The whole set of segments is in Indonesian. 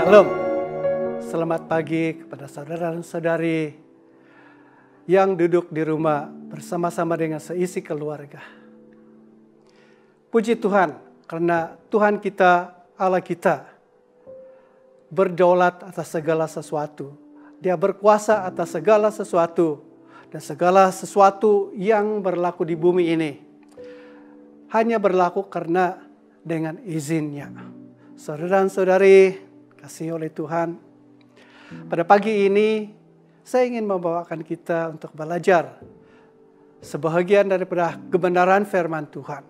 Shalom, selamat pagi kepada saudara dan saudari yang duduk di rumah bersama-sama dengan seisi keluarga. Puji Tuhan, karena Tuhan kita, Allah kita, berdaulat atas segala sesuatu. Dia berkuasa atas segala sesuatu dan segala sesuatu yang berlaku di bumi ini hanya berlaku karena dengan izinnya. Saudara dan saudari, kasih oleh Tuhan, pada pagi ini saya ingin membawakan kita untuk belajar sebahagian daripada kebenaran firman Tuhan.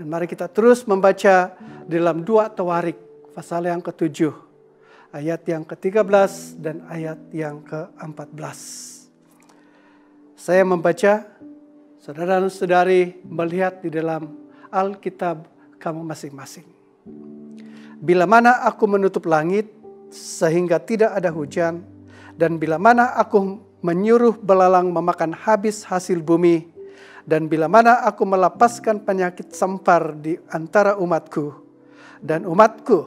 Dan mari kita terus membaca dalam 2 Tawarik pasal yang ke-7, ayat yang ke-13 dan ayat yang ke-14. Saya membaca, saudara dan saudari melihat di dalam Alkitab kamu masing-masing. Bila mana aku menutup langit sehingga tidak ada hujan, dan bila mana aku menyuruh belalang memakan habis hasil bumi, dan bila mana aku melepaskan penyakit sampar di antara umatku, dan umatku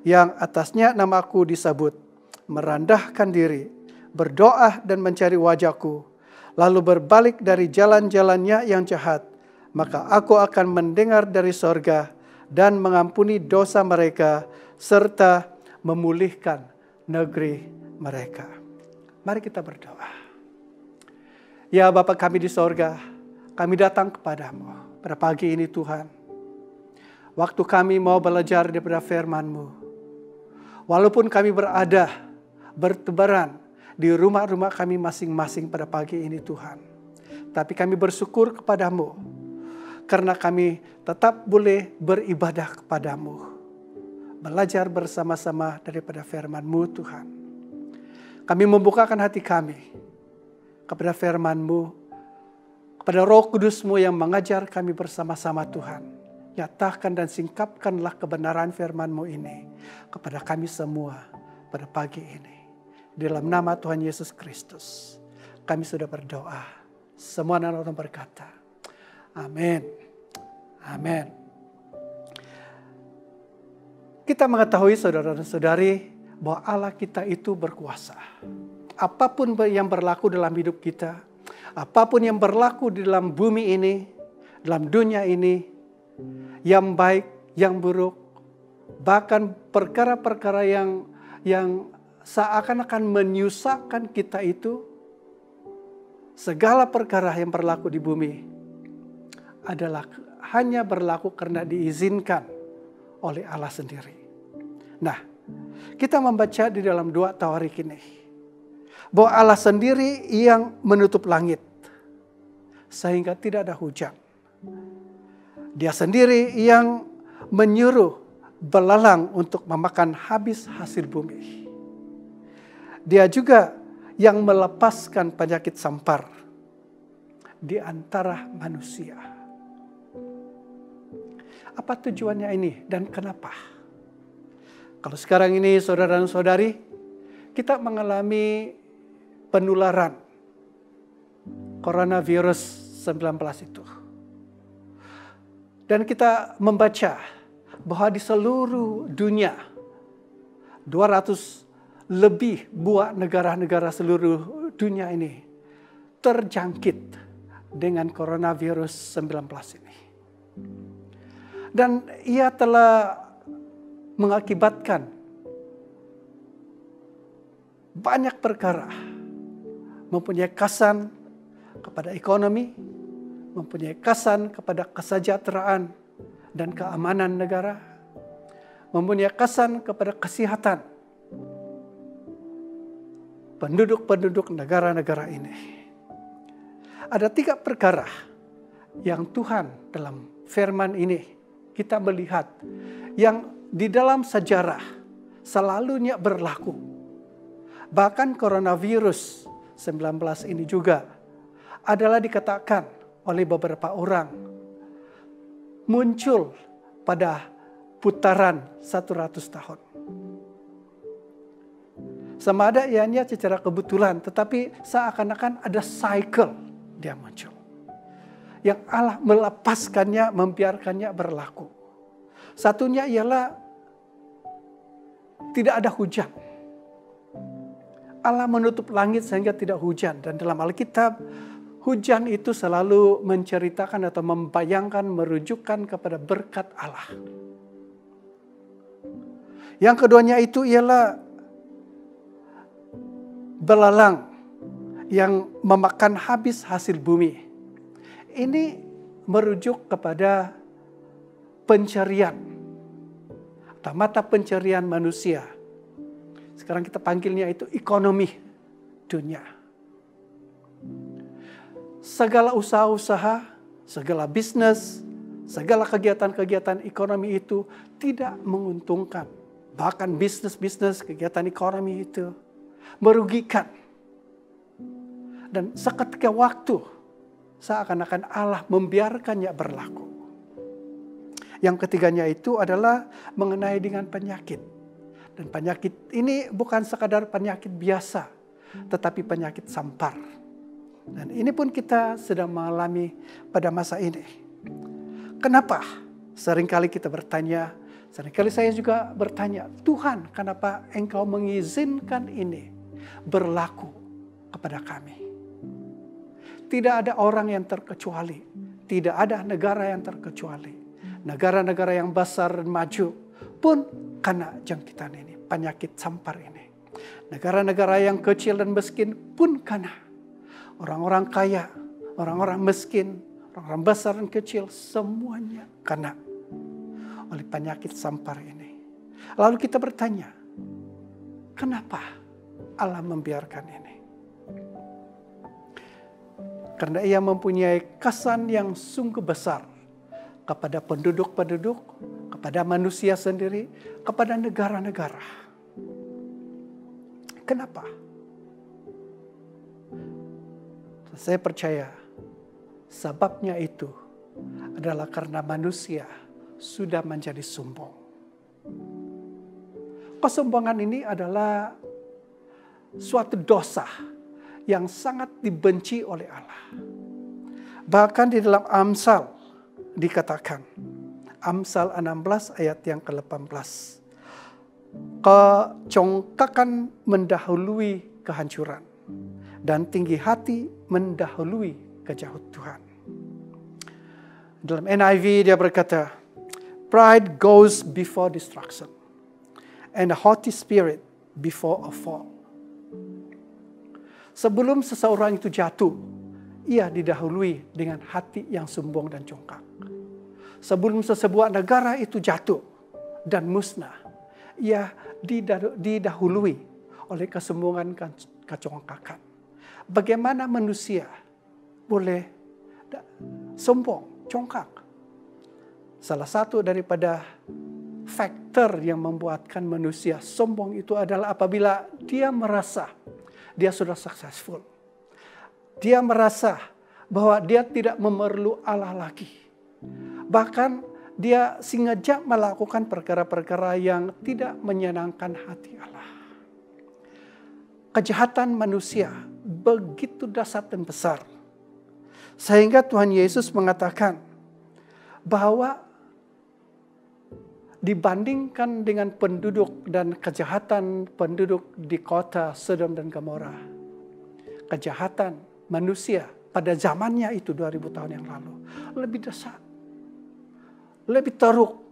yang atasnya namaku disebut, merendahkan diri, berdoa dan mencari wajahku, lalu berbalik dari jalan-jalannya yang jahat, maka aku akan mendengar dari sorga dan mengampuni dosa mereka, serta memulihkan negeri mereka. Mari kita berdoa. Ya Bapa kami di sorga, kami datang kepadamu pada pagi ini Tuhan. Waktu kami mau belajar daripada firman-Mu. Walaupun kami bertebaran di rumah-rumah kami masing-masing pada pagi ini Tuhan. Tapi kami bersyukur kepadamu. Karena kami tetap boleh beribadah kepadamu. Belajar bersama-sama daripada firman-Mu Tuhan. Kami membukakan hati kami kepada firman-Mu, kepada Roh Kudus-Mu yang mengajar kami bersama-sama Tuhan. Nyatakan dan singkapkanlah kebenaran firman-Mu ini kepada kami semua pada pagi ini. Dalam nama Tuhan Yesus Kristus, kami sudah berdoa. Semua anak orang berkata, amin. Amin. Kita mengetahui saudara dan saudari bahwa Allah kita itu berkuasa. Apapun yang berlaku dalam hidup kita, apapun yang berlaku di dalam bumi ini, dalam dunia ini, yang baik, yang buruk, bahkan perkara-perkara yang seakan-akan menyusahkan kita itu, segala perkara yang berlaku di bumi adalah hanya berlaku karena diizinkan oleh Allah sendiri. Nah, kita membaca di dalam 2 Tawarik ini bahwa Allah sendiri yang menutup langit sehingga tidak ada hujan. Dia sendiri yang menyuruh belalang untuk memakan habis hasil bumi. Dia juga yang melepaskan penyakit sampar di antara manusia. Apa tujuannya ini dan kenapa? Kalau sekarang ini saudara dan saudari, kita mengalami penularan coronavirus 19 itu. Dan kita membaca bahwa di seluruh dunia 200 lebih buah negara-negara seluruh dunia ini terjangkit dengan coronavirus 19 ini. Dan ia telah mengakibatkan banyak perkara. Mempunyai kesan kepada ekonomi, mempunyai kesan kepada kesejahteraan dan keamanan negara, mempunyai kesan kepada kesehatan penduduk-penduduk negara-negara ini. Ada 3 perkara yang Tuhan dalam firman ini kita melihat yang di dalam sejarah selalunya berlaku. Bahkan coronavirus 19 ini juga adalah dikatakan oleh beberapa orang muncul pada putaran 100 tahun. Sama ada ianya secara kebetulan, tetapi seakan-akan ada cycle dia muncul. Yang Allah melepaskannya, membiarkannya berlaku. Satunya ialah tidak ada hujan. Allah menutup langit sehingga tidak hujan. Dan dalam Alkitab, hujan itu selalu menceritakan atau membayangkan, merujukkan kepada berkat Allah. Yang keduanya itu ialah belalang yang memakan habis hasil bumi. Ini merujuk kepada pencarian atau mata pencarian manusia. Sekarang kita panggilnya itu ekonomi dunia. Segala usaha-usaha, segala bisnis, segala kegiatan-kegiatan ekonomi itu tidak menguntungkan. Bahkan bisnis-bisnis, kegiatan ekonomi itu merugikan. Dan seketika waktu, seakan-akan Allah membiarkannya berlaku. Yang ketiganya itu adalah mengenai dengan penyakit. Dan penyakit ini bukan sekadar penyakit biasa, tetapi penyakit sampar. Dan ini pun kita sedang mengalami pada masa ini. Kenapa? Seringkali kita bertanya, seringkali saya juga bertanya, Tuhan, kenapa Engkau mengizinkan ini berlaku kepada kami? Tidak ada orang yang terkecuali, tidak ada negara yang terkecuali. Negara-negara yang besar dan maju pun kena jangkitan ini, penyakit sampar ini. Negara-negara yang kecil dan miskin pun kena. Orang-orang kaya, orang-orang miskin, orang-orang besar dan kecil, semuanya kena oleh penyakit sampar ini. Lalu kita bertanya, kenapa Allah membiarkan ini? Karena Ia mempunyai kesan yang sungguh besar kepada penduduk-penduduk, kepada manusia sendiri, kepada negara-negara. Kenapa? Saya percaya sebabnya itu adalah karena manusia sudah menjadi sombong. Kesombongan ini adalah suatu dosa yang sangat dibenci oleh Allah. Bahkan di dalam Amsal dikatakan, Amsal 16 ayat yang ke-18. Kecongkakan mendahului kehancuran, dan tinggi hati mendahului kejauhan Tuhan. Dalam NIV dia berkata, pride goes before destruction, and a haughty spirit before a fall. Sebelum seseorang itu jatuh, ia didahului dengan hati yang sombong dan congkak. Sebelum sesebuah negara itu jatuh dan musnah, ia didahului oleh kesombongan dan kecongkakan. Bagaimana manusia boleh sombong, congkak? Salah satu daripada faktor yang membuatkan manusia sombong itu adalah apabila dia merasa dia sudah successful. Dia merasa bahwa dia tidak memerlu Allah lagi. Bahkan dia sengaja melakukan perkara-perkara yang tidak menyenangkan hati Allah. Kejahatan manusia begitu dahsyat dan besar. Sehingga Tuhan Yesus mengatakan bahwa dibandingkan dengan penduduk dan kejahatan penduduk di kota Sodom dan Gomora, kejahatan manusia pada zamannya itu 2000 tahun yang lalu lebih dahsyat, lebih teruk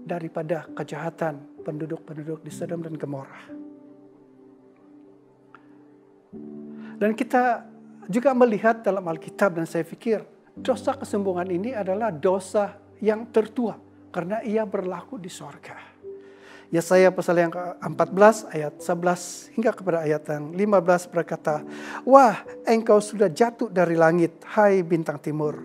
daripada kejahatan penduduk-penduduk di Sodom dan Gomora. Dan kita juga melihat dalam Alkitab, dan saya pikir dosa kesombongan ini adalah dosa yang tertua karena ia berlaku di sorga. Yesaya pasal yang ke-14 ayat 11 hingga kepada ayat yang 15 berkata, wah, engkau sudah jatuh dari langit, hai bintang timur,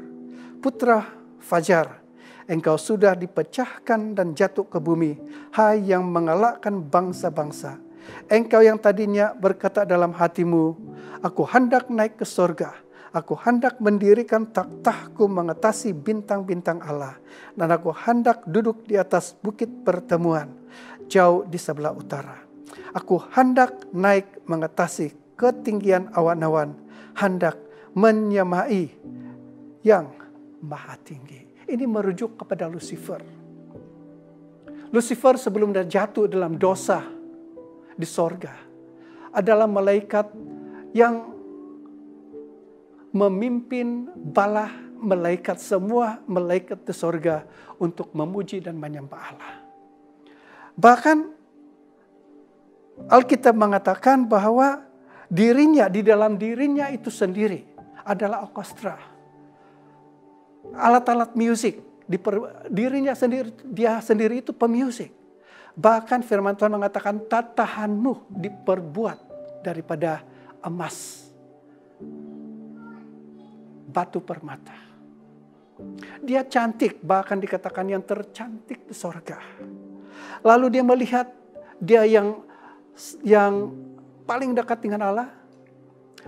putra fajar. Engkau sudah dipecahkan dan jatuh ke bumi, hai yang mengalahkan bangsa-bangsa. Engkau yang tadinya berkata dalam hatimu, aku hendak naik ke sorga. Aku hendak mendirikan takhtaku mengatasi bintang-bintang Allah. Dan aku hendak duduk di atas bukit pertemuan, jauh di sebelah utara. Aku hendak naik mengatasi ketinggian awan-awan, hendak menyamai yang maha tinggi. Ini merujuk kepada Lucifer. Lucifer sebelum dia jatuh dalam dosa di sorga adalah malaikat yang memimpin bala malaikat, semua malaikat di sorga untuk memuji dan menyembah Allah. Bahkan Alkitab mengatakan bahwa dirinya, di dalam dirinya itu sendiri adalah orkestra, alat-alat musik. Dirinya sendiri, dia sendiri itu pemusik. Bahkan firman Tuhan mengatakan tatahanmu diperbuat daripada emas, batu permata. Dia cantik, bahkan dikatakan yang tercantik di sorga. Lalu dia melihat dia yang paling dekat dengan Allah,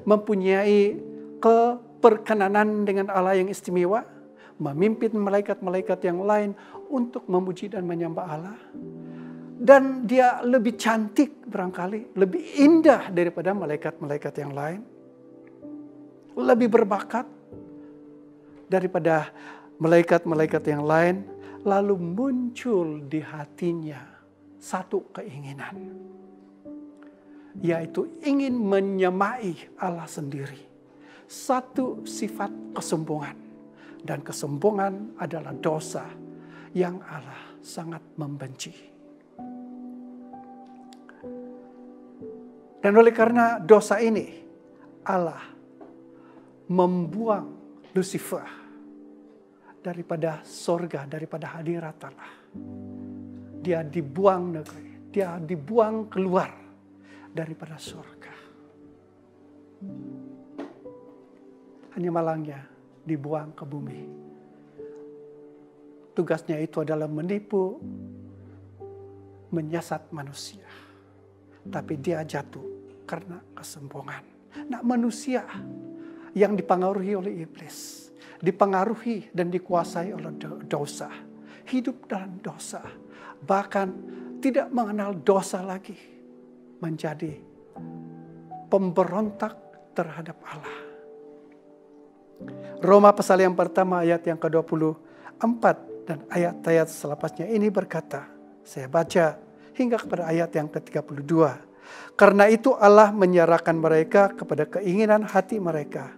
mempunyai keperkenanan dengan Allah yang istimewa, memimpin malaikat-malaikat yang lain untuk memuji dan menyembah Allah. Dan dia lebih cantik barangkali, lebih indah daripada malaikat-malaikat yang lain. Lebih berbakat daripada malaikat-malaikat yang lain. Lalu muncul di hatinya satu keinginan, yaitu ingin menyemai Allah sendiri. Satu sifat kesombongan. Dan kesombongan adalah dosa yang Allah sangat membenci. Dan oleh karena dosa ini, Allah membuang Lucifer daripada sorga, daripada hadirat Allah. Dia dibuang negeri, dia dibuang keluar daripada sorga. Hanya malangnya dibuang ke bumi. Tugasnya itu adalah menipu, menyesat manusia. Tapi dia jatuh karena kesombongan. Nah, manusia yang dipengaruhi oleh iblis, dipengaruhi dan dikuasai oleh dosa, hidup dalam dosa, bahkan tidak mengenal dosa lagi, menjadi pemberontak terhadap Allah. Roma pasal yang pertama ayat yang ke-24 dan ayat-ayat selepasnya ini berkata, saya baca hingga kepada ayat yang ke-32. Karena itu Allah menyerahkan mereka kepada keinginan hati mereka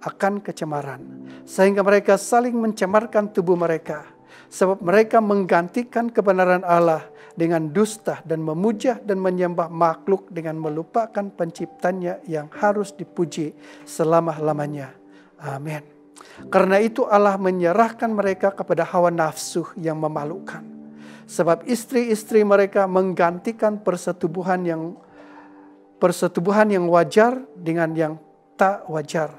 akan kecemaran, sehingga mereka saling mencemarkan tubuh mereka. Sebab mereka menggantikan kebenaran Allah dengan dusta dan memuja dan menyembah makhluk dengan melupakan penciptanya yang harus dipuji selama-lamanya. Amin. Karena itu Allah menyerahkan mereka kepada hawa nafsu yang memalukan. Sebab istri-istri mereka menggantikan persetubuhan yang wajar dengan yang tak wajar.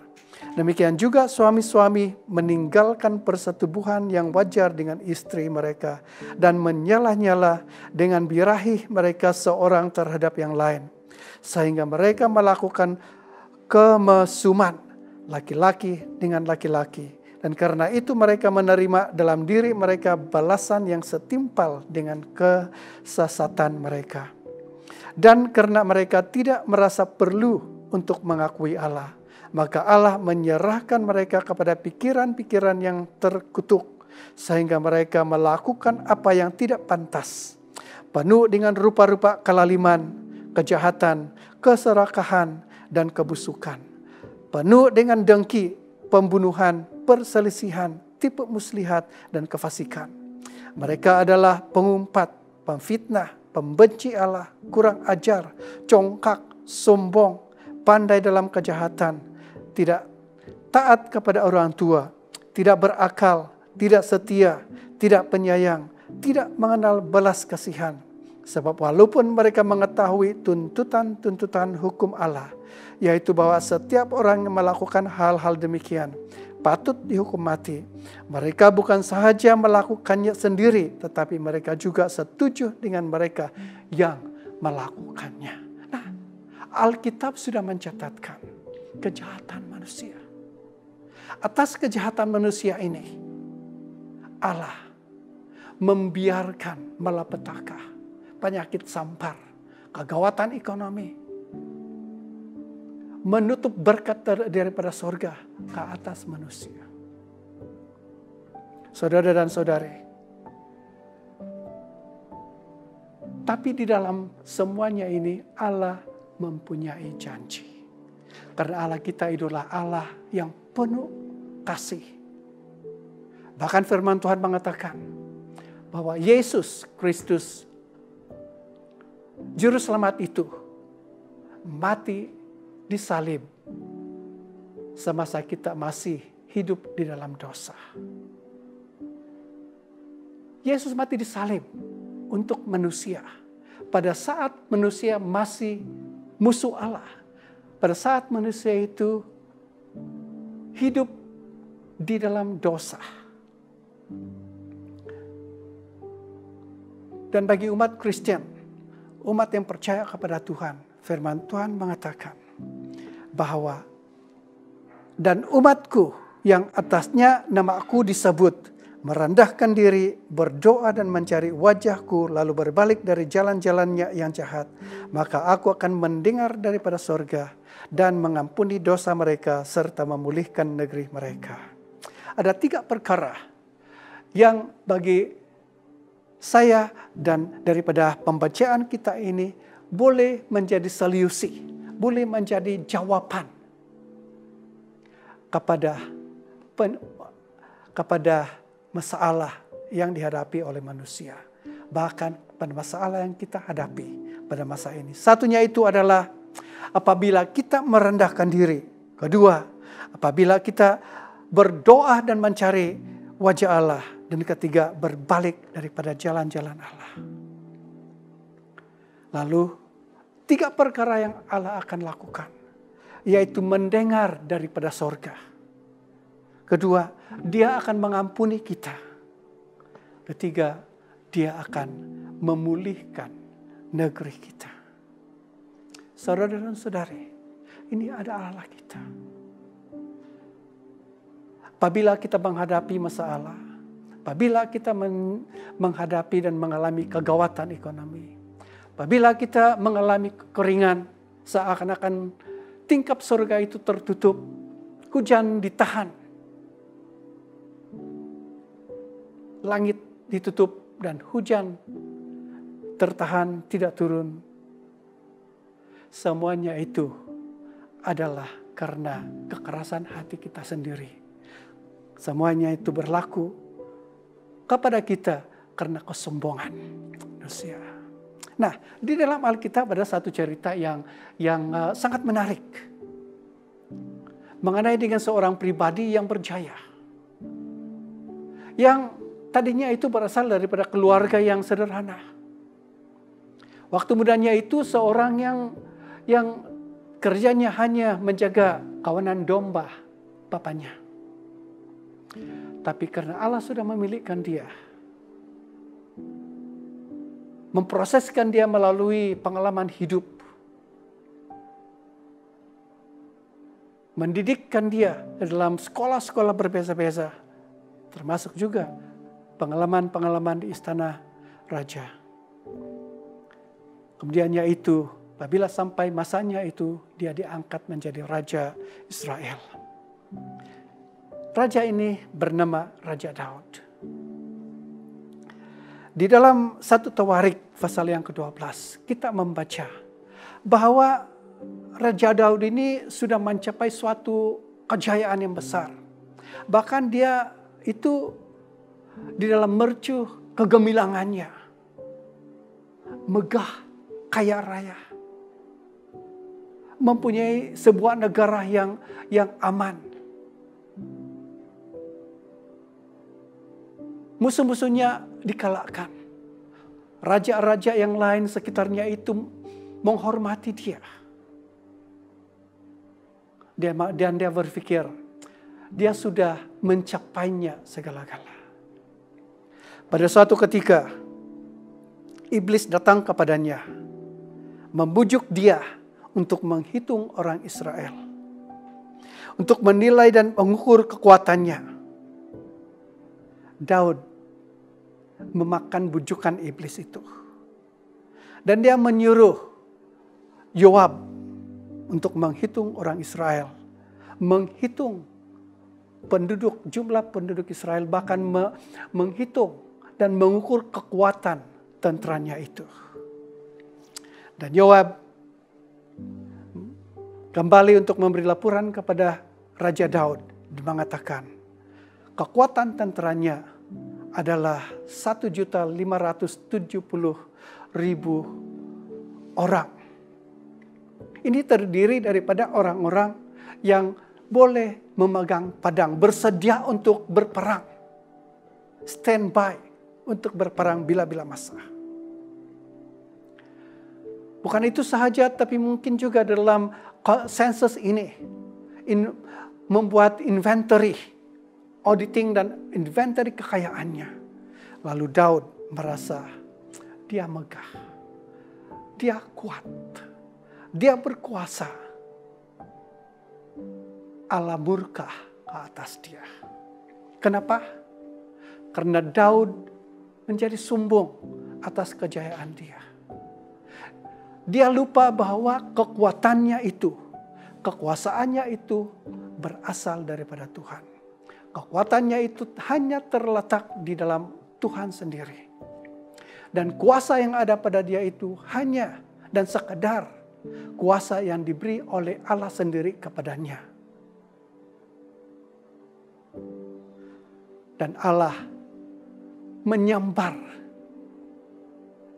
Demikian juga suami-suami meninggalkan persetubuhan yang wajar dengan istri mereka dan menyalah-nyala dengan birahi mereka seorang terhadap yang lain. Sehingga mereka melakukan kemesuman laki-laki dengan laki-laki. Dan karena itu mereka menerima dalam diri mereka balasan yang setimpal dengan kesesatan mereka. Dan karena mereka tidak merasa perlu untuk mengakui Allah, maka Allah menyerahkan mereka kepada pikiran-pikiran yang terkutuk, sehingga mereka melakukan apa yang tidak pantas, penuh dengan rupa-rupa kelaliman, kejahatan, keserakahan, dan kebusukan, penuh dengan dengki, pembunuhan, perselisihan, tipu muslihat, dan kefasikan. Mereka adalah pengumpat, pemfitnah, pembenci Allah, kurang ajar, congkak, sombong, pandai dalam kejahatan, tidak taat kepada orang tua, tidak berakal, tidak setia, tidak penyayang, tidak mengenal belas kasihan. Sebab walaupun mereka mengetahui tuntutan-tuntutan hukum Allah, yaitu bahwa setiap orang yang melakukan hal-hal demikian patut dihukum mati, mereka bukan sahaja melakukannya sendiri, tetapi mereka juga setuju dengan mereka yang melakukannya. Nah, Alkitab sudah mencatatkan kejahatan manusia. Atas kejahatan manusia ini, Allah membiarkan malapetaka, penyakit sampar, kegawatan ekonomi, menutup berkat daripada sorga ke atas manusia. Saudara dan saudari, Tapi di dalam semuanya ini Allah mempunyai janji. Karena Allah kita adalah Allah yang penuh kasih. Bahkan firman Tuhan mengatakan bahwa Yesus Kristus, Juru Selamat itu, mati di salib semasa kita masih hidup di dalam dosa. Yesus mati di salib untuk manusia. Pada saat manusia masih musuh Allah. Pada saat manusia itu hidup di dalam dosa. Dan bagi umat Kristen, umat yang percaya kepada Tuhan, firman Tuhan mengatakan bahwa dan umatku yang atasnya namaku disebut, merendahkan diri, berdoa dan mencari wajahku, lalu berbalik dari jalan-jalannya yang jahat, maka aku akan mendengar daripada sorga dan mengampuni dosa mereka serta memulihkan negeri mereka. Ada 3 perkara yang bagi saya dan daripada pembacaan kita ini boleh menjadi solusi, boleh menjadi jawaban kepada masalah yang dihadapi oleh manusia. Bahkan pada masalah yang kita hadapi pada masa ini. Satunya itu adalah apabila kita merendahkan diri. Kedua, apabila kita berdoa dan mencari wajah Allah. Dan ketiga, berbalik daripada jalan-jalan Allah. Lalu 3 perkara yang Allah akan lakukan, yaitu mendengar daripada sorga. Kedua, Dia akan mengampuni kita. Ketiga, Dia akan memulihkan negeri kita. Saudara dan saudari, ini ada Allah kita. Apabila kita menghadapi masalah, apabila kita menghadapi dan mengalami kegawatan ekonomi, apabila kita mengalami kekeringan, seakan-akan tingkap surga itu tertutup, hujan ditahan, langit ditutup dan hujan tertahan tidak turun. Semuanya itu adalah karena kekerasan hati kita sendiri. Semuanya itu berlaku kepada kita karena kesombongan manusia. Nah, di dalam Alkitab ada satu cerita yang sangat menarik mengenai dengan seorang pribadi yang berjaya, yang tadinya itu berasal daripada keluarga yang sederhana. Waktu mudanya itu seorang yang kerjanya hanya menjaga kawanan domba bapaknya. Tapi karena Allah sudah memilihkan dia, memproseskan dia melalui pengalaman hidup, mendidikkan dia dalam sekolah-sekolah berbeza-beza, termasuk juga pengalaman-pengalaman di istana raja. Kemudiannya itu, apabila sampai masanya itu, dia diangkat menjadi Raja Israel. Raja ini bernama Raja Daud. Di dalam 1 Tawarik pasal yang ke-12, kita membaca bahwa Raja Daud ini sudah mencapai suatu kejayaan yang besar. Bahkan dia itu di dalam mercu kegemilangannya, megah, kaya raya, mempunyai sebuah negara yang aman. Musuh-musuhnya dikalahkan. Raja-raja yang lain sekitarnya itu menghormati dia. Dan dia berpikir, dia sudah mencapainya segala-gala. Pada suatu ketika, iblis datang kepadanya, membujuk dia untuk menghitung orang Israel, untuk menilai dan mengukur kekuatannya. Daud memakan bujukan iblis itu. Dan dia menyuruh Yoab untuk menghitung orang Israel. Menghitung jumlah penduduk Israel. Bahkan menghitung dan mengukur kekuatan tentaranya itu. Dan Yoab kembali untuk memberi laporan kepada Raja Daud. Dia mengatakan, kekuatan tenteranya adalah 1.570.000 orang. Ini terdiri daripada orang-orang yang boleh memegang pedang, bersedia untuk berperang. Standby untuk berperang bila-bila masa. Bukan itu sahaja, tapi mungkin juga dalam sensus ini membuat inventory, auditing dan inventory kekayaannya. Lalu Daud merasa dia megah, dia kuat, dia berkuasa. Allah murka ke atas dia. Kenapa? Karena Daud menjadi sombong atas kejayaan dia. Dia lupa bahwa kekuatannya itu, kekuasaannya itu berasal daripada Tuhan. Kekuatannya itu hanya terletak di dalam Tuhan sendiri. Dan kuasa yang ada pada dia itu hanya dan sekadar kuasa yang diberi oleh Allah sendiri kepadanya. Dan Allah menyambar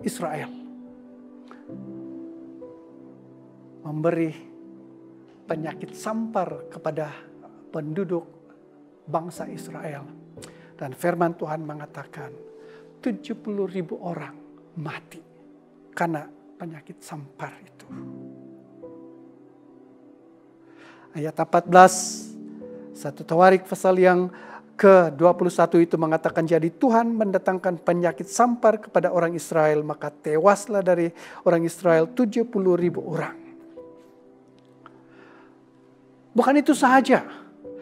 Israel, memberi penyakit sampar kepada penduduk bangsa Israel. Dan firman Tuhan mengatakan 70.000 orang mati karena penyakit sampar itu. Ayat 14, 1 Tawarik pasal yang ke-21 itu mengatakan, jadi Tuhan mendatangkan penyakit sampar kepada orang Israel, maka tewaslah dari orang Israel 70.000 orang. Bukan itu sahaja.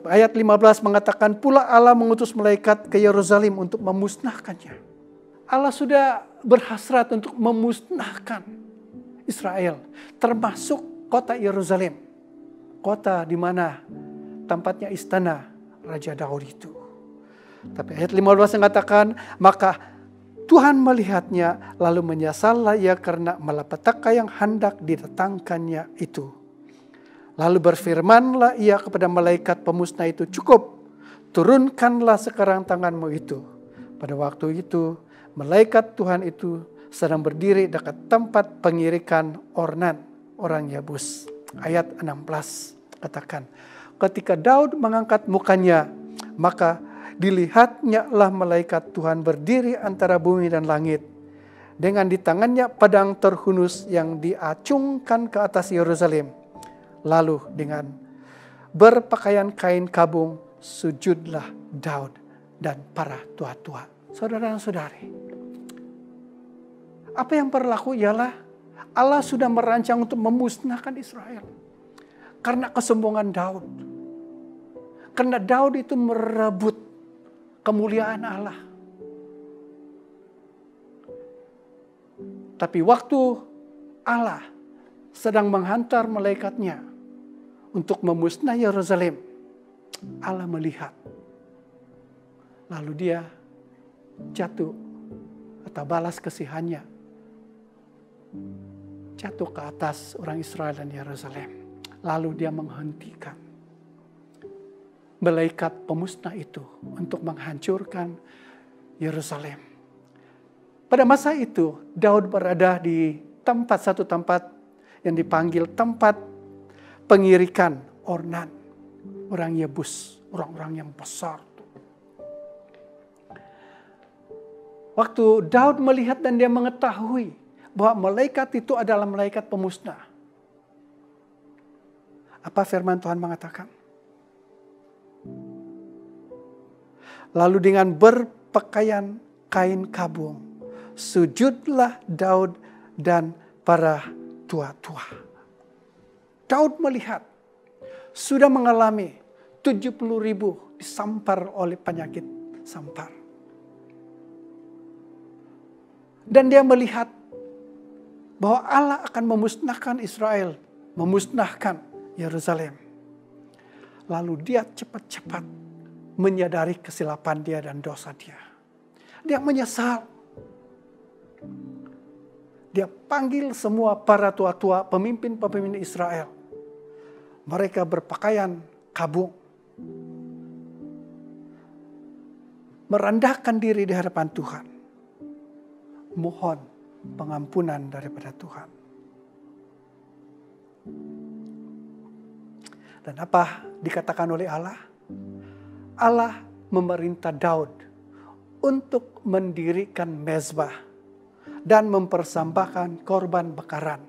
Ayat 15 mengatakan pula Allah mengutus malaikat ke Yerusalem untuk memusnahkannya. Allah sudah berhasrat untuk memusnahkan Israel, termasuk kota Yerusalem. Kota di mana tempatnya istana Raja Daud itu. Tapi ayat 15 mengatakan, maka Tuhan melihatnya lalu menyesallah ia karena malapetaka yang hendak didatangkannya itu. Lalu berfirmanlah ia kepada malaikat pemusnah itu, cukup, turunkanlah sekarang tanganmu itu. Pada waktu itu, malaikat Tuhan itu sedang berdiri dekat tempat pengirikan Ornan, orang Yebus. Ayat 16 katakan, ketika Daud mengangkat mukanya, maka dilihatnya lah malaikat Tuhan berdiri antara bumi dan langit. Dengan di tangannya pedang terhunus yang diacungkan ke atas Yerusalem. Lalu dengan berpakaian kain kabung sujudlah Daud dan para tua-tua. Saudara dan saudari, apa yang berlaku ialah Allah sudah merancang untuk memusnahkan Israel. Karena kesombongan Daud. Karena Daud itu merebut kemuliaan Allah. Tapi waktu Allah sedang menghantar malaikatnya untuk memusnah Yerusalem, Allah melihat. Lalu dia jatuh atau balas kasihannya. Jatuh ke atas orang Israel dan Yerusalem. Lalu dia menghentikan malaikat pemusnah itu untuk menghancurkan Yerusalem. Pada masa itu Daud berada di satu tempat yang dipanggil tempat pengirikan Ornan, orang Yebus, orang-orang yang besar. Waktu Daud melihat dan dia mengetahui bahwa malaikat itu adalah malaikat pemusnah. Apa firman Tuhan mengatakan? Lalu dengan berpakaian kain kabung, sujudlah Daud dan para tua-tua. Daud melihat sudah mengalami 70.000 disampar oleh penyakit sampar. Dan dia melihat bahwa Allah akan memusnahkan Israel, memusnahkan Yerusalem. Lalu dia cepat-cepat menyadari kesilapan dia dan dosa dia. Dia menyesal. Dia panggil semua para tua-tua, pemimpin-pemimpin Israel. Mereka berpakaian kabung. Merendahkan diri di hadapan Tuhan. Mohon pengampunan daripada Tuhan. Dan apa dikatakan oleh Allah? Allah memerintah Daud untuk mendirikan mezbah dan mempersembahkan korban bakaran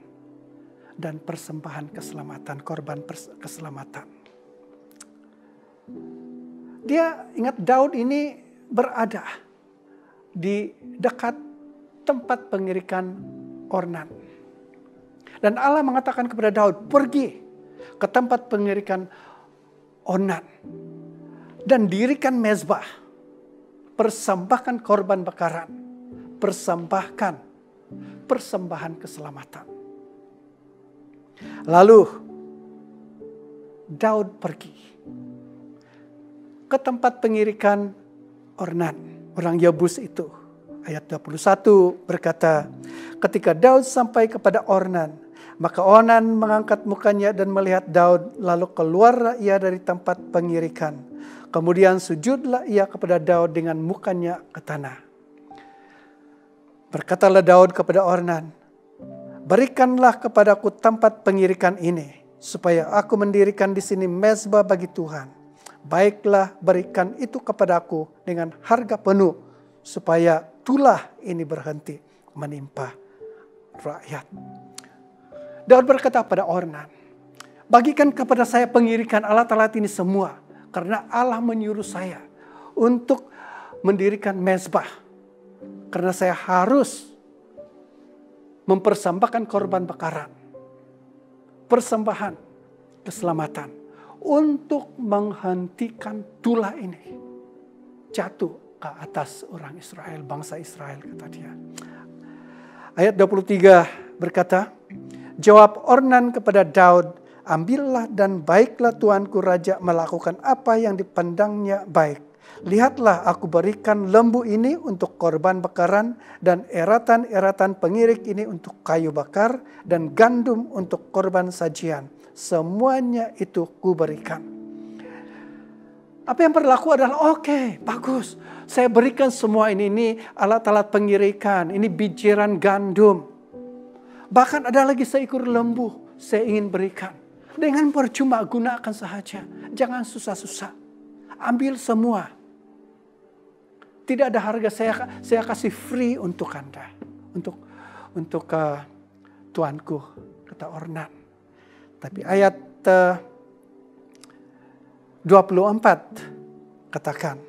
dan persembahan keselamatan, korban keselamatan. Dia ingat Daud ini berada di dekat tempat pengirikan Ornan. Dan Allah mengatakan kepada Daud, pergi ke tempat pengirikan Ornan dan dirikan mezbah, persembahkan korban bakaran, persembahkan persembahan keselamatan. Lalu Daud pergi ke tempat pengirikan Ornan, orang Yebus itu. Ayat 21 berkata, ketika Daud sampai kepada Ornan, maka Ornan mengangkat mukanya dan melihat Daud, lalu keluarlah ia dari tempat pengirikan. Kemudian sujudlah ia kepada Daud dengan mukanya ke tanah. Berkatalah Daud kepada Ornan, berikanlah kepadaku tempat pengirikan ini, supaya aku mendirikan di sini mezbah bagi Tuhan. Baiklah, berikan itu kepadaku dengan harga penuh, supaya tulah ini berhenti menimpa rakyat. Daud berkata pada Ornan, bagikan kepada saya pengirikan alat-alat ini semua, karena Allah menyuruh saya untuk mendirikan mezbah. Karena saya harus mempersembahkan korban bakaran, persembahan keselamatan, untuk menghentikan tulah ini jatuh ke atas orang Israel, bangsa Israel, kata dia. Ayat 23 berkata, jawab Ornan kepada Daud, ambillah dan baiklah tuanku raja melakukan apa yang dipandangnya baik. Lihatlah, aku berikan lembu ini untuk korban bakaran dan eratan-eratan pengirik ini untuk kayu bakar dan gandum untuk korban sajian. Semuanya itu kuberikan. Apa yang berlaku adalah oke, bagus. Saya berikan semua ini alat-alat pengirikan, ini bijiran gandum. Bahkan ada lagi seekor lembu saya ingin berikan. Dengan percuma gunakan saja. Jangan susah-susah. Ambil semua. Tidak ada harga, saya kasih free untuk Anda. Untuk tuanku, kata Ornan. Tapi ayat 24 katakan,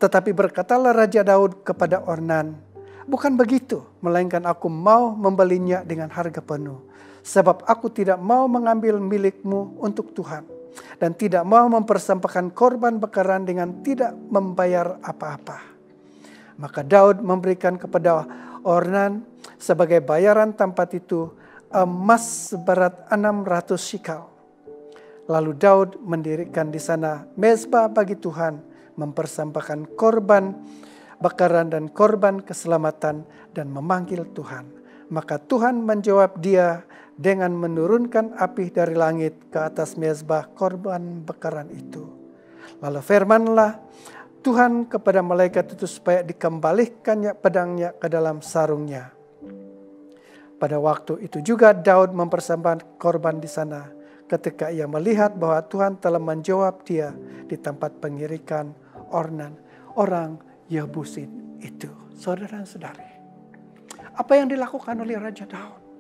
tetapi berkatalah Raja Daud kepada Ornan, bukan begitu, melainkan aku mau membelinya dengan harga penuh. Sebab aku tidak mau mengambil milikmu untuk Tuhan. Dan tidak mau mempersembahkan korban bakaran dengan tidak membayar apa-apa. Maka Daud memberikan kepada Ornan sebagai bayaran tempat itu emas seberat 600 shikal. Lalu Daud mendirikan di sana mezbah bagi Tuhan, mempersembahkan korban bakaran dan korban keselamatan dan memanggil Tuhan. Maka Tuhan menjawab dia dengan menurunkan api dari langit ke atas mezbah korban bakaran itu. Lalu firmanlah Tuhan kepada malaikat itu supaya dikembalikannya pedangnya ke dalam sarungnya. Pada waktu itu juga Daud mempersembahkan korban di sana ketika ia melihat bahwa Tuhan telah menjawab dia di tempat pengirikan Ornan, orang Yebusit itu. Saudara dan saudari, apa yang dilakukan oleh Raja Daud?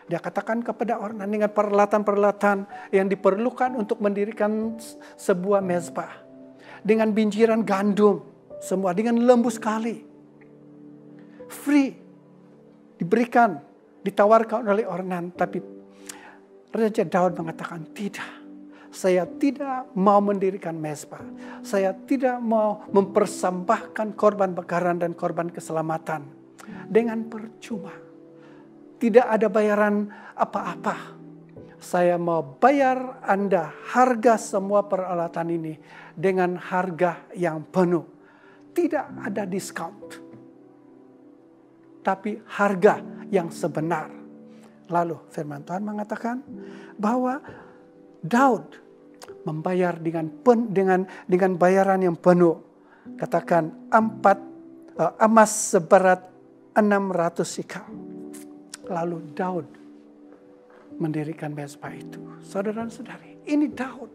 Dia katakan kepada Ornan dengan peralatan-peralatan yang diperlukan untuk mendirikan sebuah mezbah. Dengan binjiran gandum, semua dengan lembu sekali. Free, diberikan, ditawarkan oleh Ornan. Tapi Raja Daud mengatakan tidak. Saya tidak mau mendirikan mezbah. Saya tidak mau mempersembahkan korban bakaran dan korban keselamatan. Dengan percuma. Tidak ada bayaran apa-apa. Saya mau bayar Anda harga semua peralatan ini dengan harga yang penuh. Tidak ada discount. tapi harga yang sebenar. Lalu firman Tuhan mengatakan bahwa Daud membayar dengan bayaran yang penuh. Katakan emas seberat 600 sikal. Lalu Daud mendirikan mezbah itu. Saudara-saudari, ini Daud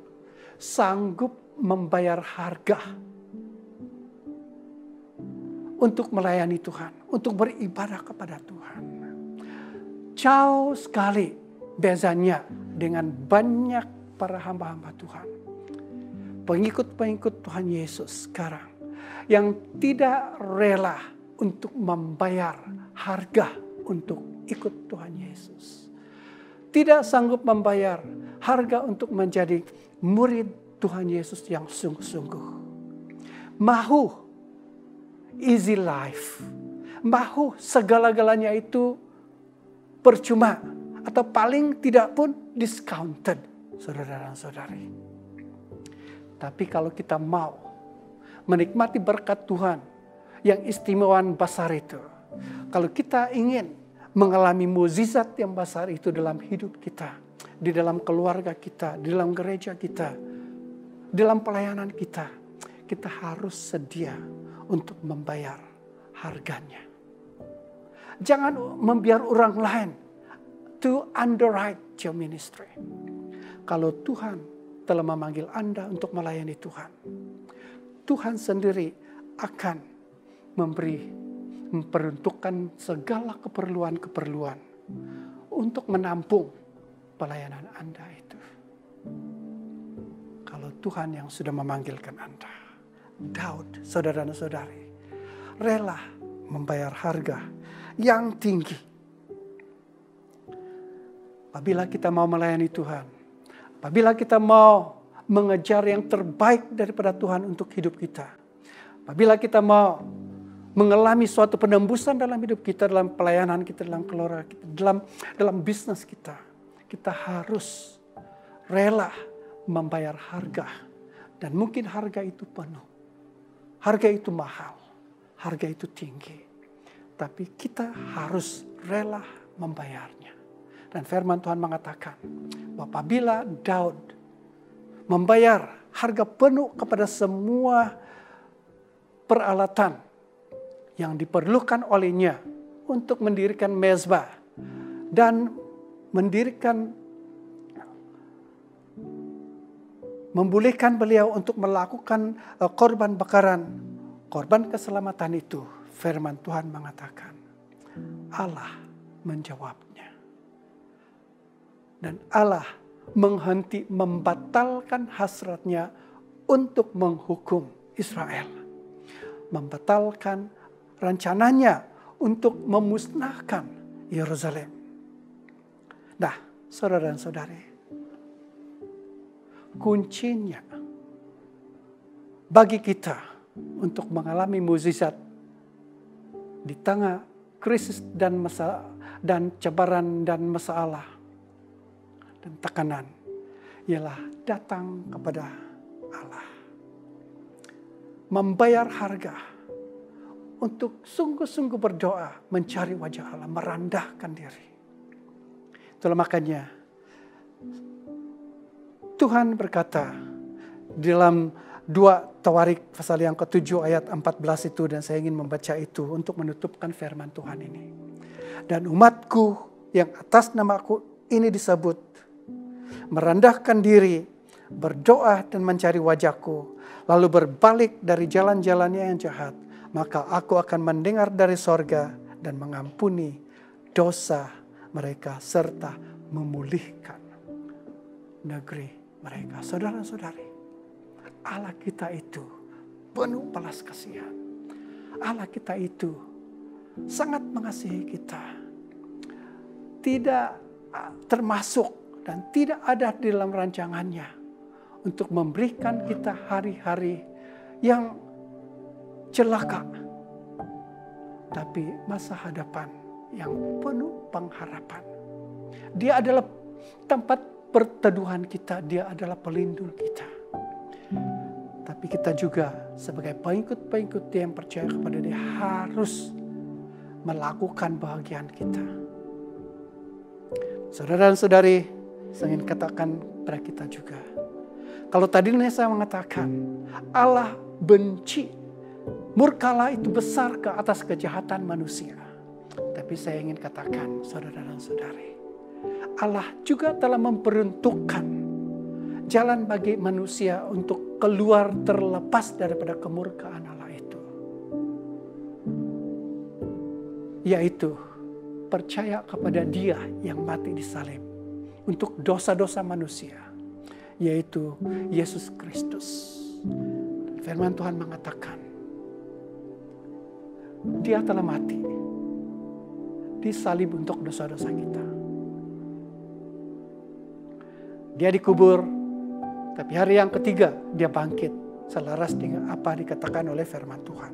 sanggup membayar harga untuk melayani Tuhan, untuk beribadah kepada Tuhan. Jauh sekali bezanya dengan banyak para hamba-hamba Tuhan. Pengikut-pengikut Tuhan Yesus sekarang yang tidak rela untuk membayar harga untuk ikut Tuhan Yesus. Tidak sanggup membayar harga untuk menjadi murid Tuhan Yesus yang sungguh-sungguh. Mahu easy life. Mahu segala-galanya itu percuma atau paling tidak pun discounted, saudara dan saudari. Tapi kalau kita mau menikmati berkat Tuhan yang istimewaan besar itu, kalau kita ingin mengalami mukjizat yang besar itu dalam hidup kita, di dalam keluarga kita, di dalam gereja kita, dalam pelayanan kita, kita harus sedia untuk membayar harganya. Jangan membiarkan orang lain to underwrite your ministry. Kalau Tuhan telah memanggil Anda untuk melayani Tuhan, Tuhan sendiri akan memperuntukkan segala keperluan-keperluan untuk menampung pelayanan Anda itu. Kalau Tuhan yang sudah memanggilkan Anda, Daud, saudara dan saudari, rela membayar harga yang tinggi. Apabila kita mau melayani Tuhan, apabila kita mau mengejar yang terbaik daripada Tuhan untuk hidup kita, apabila kita mau mengalami suatu penembusan dalam hidup kita, dalam pelayanan kita, dalam keluarga kita, dalam bisnis kita, kita harus rela membayar harga. Dan mungkin harga itu penuh, harga itu mahal, harga itu tinggi. Tapi kita harus rela membayarnya. Dan firman Tuhan mengatakan bahwa apabila Daud membayar harga penuh kepada semua peralatan yang diperlukan olehnya untuk mendirikan mezbah dan membolehkan beliau untuk melakukan korban bakaran, korban keselamatan itu, firman Tuhan mengatakan Allah menjawabnya. Dan Allah membatalkan hasratnya untuk menghukum Israel. Membatalkan rencananya untuk memusnahkan Yerusalem. Nah, saudara dan saudari, kuncinya bagi kita untuk mengalami mukjizat di tengah krisis dan masalah dan cabaran dan masalah dan tekanan ialah datang kepada Allah. Membayar harga untuk sungguh-sungguh berdoa, mencari wajah Allah, merendahkan diri. Itulah makanya Tuhan berkata dalam 2 Tawarik pasal yang ke-7 ayat 14 itu, dan saya ingin membaca itu untuk menutupkan firman Tuhan ini. Dan umatku yang atas namaku ini disebut, merendahkan diri, berdoa dan mencari wajahku, lalu berbalik dari jalan-jalannya yang jahat, maka aku akan mendengar dari sorga dan mengampuni dosa mereka serta memulihkan negeri mereka. Saudara-saudari, Allah kita itu penuh belas kasihan. Allah kita itu sangat mengasihi kita. Tidak termasuk dan tidak ada di dalam rancangannya untuk memberikan kita hari-hari yang celaka, tapi masa hadapan yang penuh pengharapan. Dia adalah tempat perteduhan kita, dia adalah pelindung kita. Tapi kita juga sebagai pengikut-pengikut yang percaya kepada dia harus melakukan bagian kita. Saudara dan saudari, saya ingin katakan pada kita juga. Kalau tadinya saya mengatakan Allah benci, murkalah itu besar ke atas kejahatan manusia. Tapi saya ingin katakan, saudara dan saudari, Allah juga telah memperuntukkan jalan bagi manusia untuk keluar terlepas daripada kemurkaan Allah itu. Yaitu percaya kepada Dia yang mati di salib untuk dosa-dosa manusia, yaitu Yesus Kristus. Firman Tuhan mengatakan, Dia telah mati disalib untuk dosa-dosa kita. Dia dikubur, tapi hari yang ketiga dia bangkit selaras dengan apa dikatakan oleh firman Tuhan.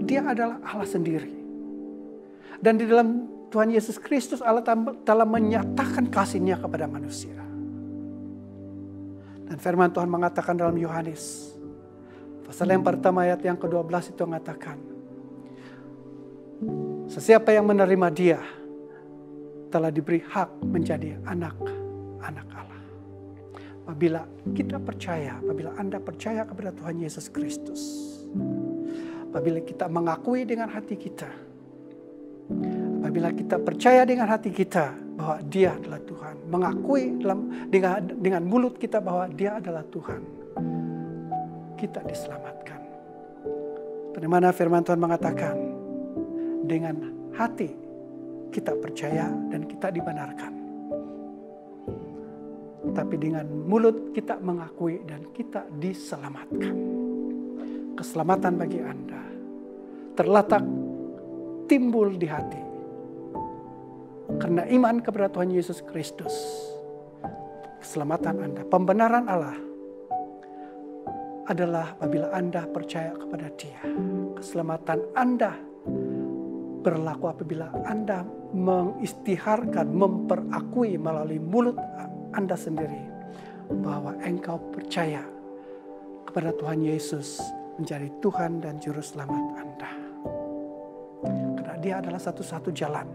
Dia adalah Allah sendiri. Dan di dalam Tuhan Yesus Kristus Allah telah menyatakan kasih-Nya kepada manusia. Dan firman Tuhan mengatakan dalam Yohanes pasal yang pertama ayat yang ke-12 itu mengatakan, sesiapa yang menerima Dia telah diberi hak menjadi anak-anak Allah. Apabila kita percaya, apabila Anda percaya kepada Tuhan Yesus Kristus, apabila kita mengakui dengan hati kita, apabila kita percaya dengan hati kita bahwa Dia adalah Tuhan, mengakui dengan mulut kita bahwa Dia adalah Tuhan, kita diselamatkan. Bagaimana firman Tuhan mengatakan, dengan hati kita percaya dan kita dibenarkan. Tapi dengan mulut kita mengakui dan kita diselamatkan. Keselamatan bagi Anda terletak timbul di hati. Karena iman kepada Tuhan Yesus Kristus. Keselamatan Anda, pembenaran Allah adalah apabila Anda percaya kepada Dia. Keselamatan Anda berlaku apabila Anda mengistiharkan, memperakui melalui mulut Anda sendiri bahwa engkau percaya kepada Tuhan Yesus menjadi Tuhan dan Juru Selamat Anda. Karena Dia adalah satu-satu jalan.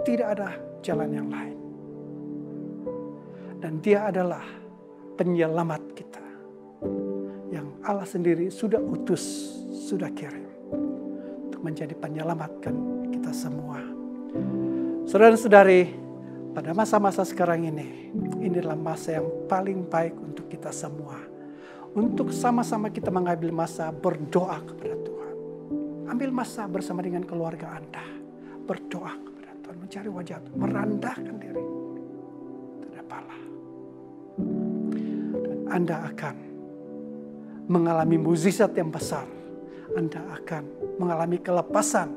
Tidak ada jalan yang lain. Dan Dia adalah penyelamat kita. Yang Allah sendiri sudah utus, sudah kirim. Untuk menjadi penyelamatkan kita semua. Saudara-saudari, pada masa-masa sekarang ini adalah masa yang paling baik untuk kita semua. Untuk sama-sama kita mengambil masa berdoa kepada Tuhan. Ambil masa bersama dengan keluarga Anda. Berdoa kepada Tuhan, mencari wajah Tuhan, merendahkan diri terhadap Allah. Dan Anda akan mengalami mukjizat yang besar. Anda akan mengalami kelepasan.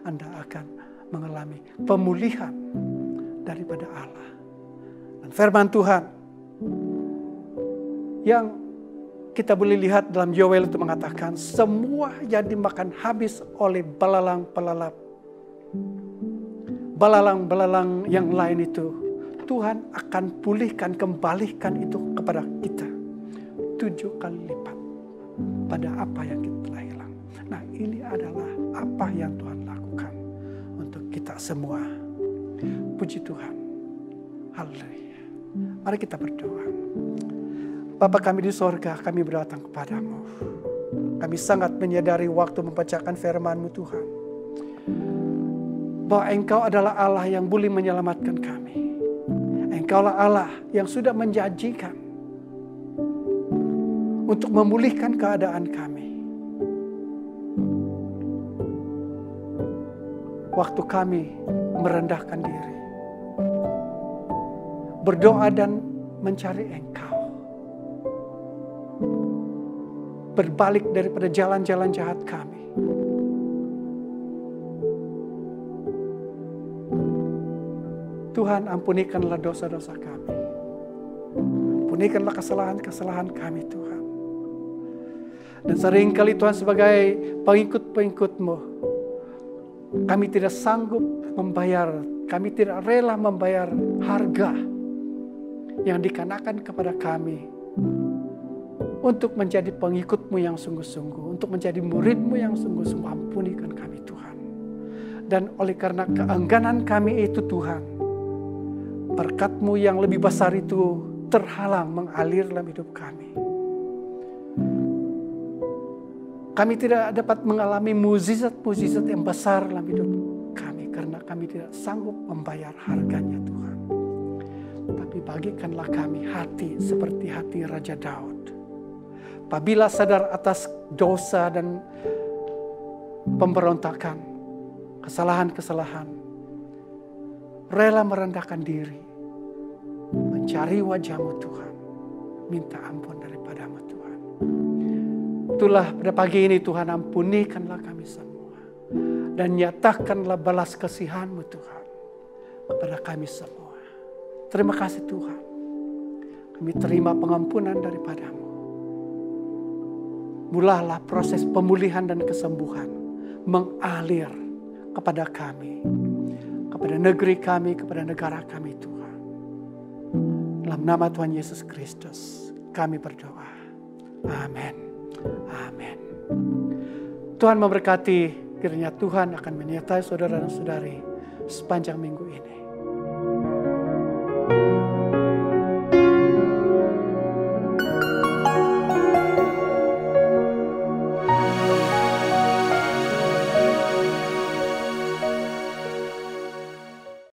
Anda akan mengalami pemulihan daripada Allah. Dan firman Tuhan yang kita boleh lihat dalam Yoel itu mengatakan, semua yang dimakan habis oleh belalang yang lain itu, Tuhan akan pulihkan, kembalikan itu kepada kita 7 kali lipat pada apa yang kita telah hilang. Nah, ini adalah apa yang Tuhan lakukan untuk kita semua. Puji Tuhan. Haleluya. Mari kita berdoa. Bapa kami di sorga, kami berdatang kepadamu. Kami sangat menyadari waktu membacakan firman-Mu Tuhan. Bahwa Engkau adalah Allah yang boleh menyelamatkan kami. Engkaulah Allah yang sudah menjanjikan untuk memulihkan keadaan kami. Waktu kami merendahkan diri, berdoa dan mencari Engkau, berbalik daripada jalan-jalan jahat kami. Tuhan, ampunikanlah dosa-dosa kami. Ampunikanlah kesalahan-kesalahan kami, Tuhan. Dan seringkali Tuhan sebagai pengikut-pengikut-Mu, kami tidak sanggup membayar, kami tidak rela membayar harga yang dikenakan kepada kami untuk menjadi pengikut-Mu yang sungguh-sungguh, untuk menjadi murid-Mu yang sungguh-sungguh. Ampunikan kami Tuhan. Dan oleh karena keengganan kami itu Tuhan, berkat-Mu yang lebih besar itu terhalang mengalir dalam hidup kami. Kami tidak dapat mengalami mukjizat-mukjizat yang besar dalam hidup kami karena kami tidak sanggup membayar harganya Tuhan. Tapi bagikanlah kami hati seperti hati Raja Daud. Apabila sadar atas dosa dan pemberontakan, kesalahan-kesalahan, rela merendahkan diri, mencari wajah-Mu Tuhan, minta ampun daripada-Mu Tuhan. Itulah pada pagi ini Tuhan, ampunikanlah kami semua. Dan nyatakanlah balas kasihan-Mu Tuhan kepada kami semua. Terima kasih Tuhan. Kami terima pengampunan daripada-Mu. Mulalah proses pemulihan dan kesembuhan mengalir kepada kami, kepada negeri kami, kepada negara kami Tuhan. Dalam nama Tuhan Yesus Kristus kami berdoa. Amin. Amin. Tuhan memberkati, kiranya Tuhan akan menyertai saudara dan saudari sepanjang minggu ini.